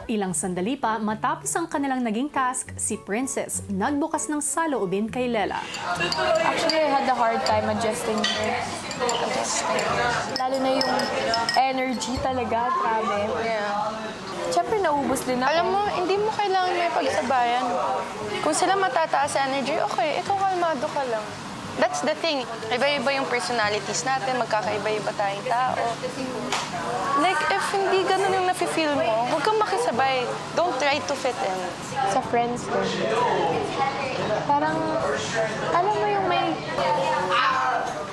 Ilang sandali pa matapos ang kanilang naging task, si Princess nagbukas ng saloobin kay Lela. Actually, I had a hard time adjusting. Lalo na yung energy talaga, grabe. Yeah. Siyempre, naubos din ako. Alam mo, hindi mo kailangan may pagsabayan. Kung sila matataas sa energy, okay, ikaw kalmado ka lang. That's the thing. Iba-iba yung personalities natin, magkakaiba-iba tayong tao. Like, if hindi ganun yung nafe-feel mo, huwag kang makisabay. Don't try to fit in. Sa friends din. Parang, alam mo yung may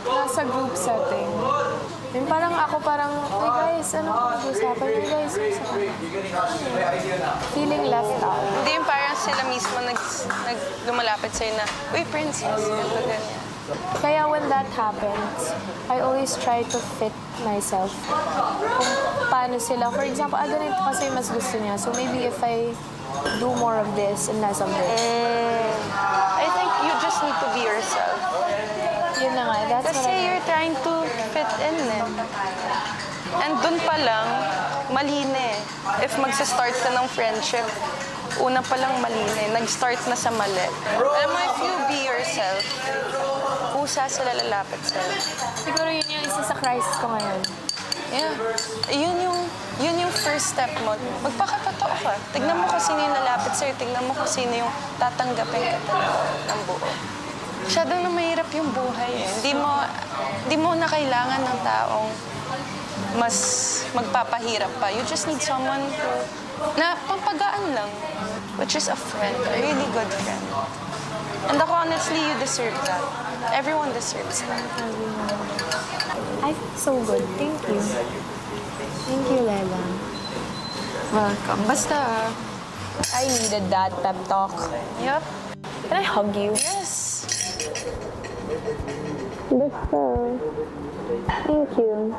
nasa group setting. Yung parang ako parang, hey guys, ano pag-usapan niyo guys? Feeling left out. Hindi yung parang sila mismo lumalapit sa'yo na, uy, princess, ganito, ganyan. Kaya when that happens, I always try to fit myself. Kung paano sila. For example, ganito kasi mas gusto niya. So maybe if I do more of this and less of this. I think you just need to be yourself. Yun na nga. That's what Kasi you're trying to fit in eh. And dun pa lang, mali na eh. If magsa-start ka ng friendship, una pa lang mali na eh. Nag-start na sa mali. Alam mo, if you be yourself, kusa sila lalapit sa'yo. Siguro yun yung isa sa crisis ko ngayon. Yeah. Yun yung first step mo. Magpakatotoo ka. Tignan mo kung sino yung lalapit sa'yo. Tignan mo kung sino yung tatanggapin ka talaga ng buo. Masyadong na mahirap yung buhay eh. Hindi mo na kailangan ng taong mas magpapahirap pa. You just need someone na pampagaan lang. Which is a friend, a really good friend. And ako, honestly, you deserve that. Everyone deserves that. I feel so good. Thank you. Thank you, Lela. Welcome. Basta, I needed that pep talk. yep. Can I hug you? Yes. Basta. Thank you.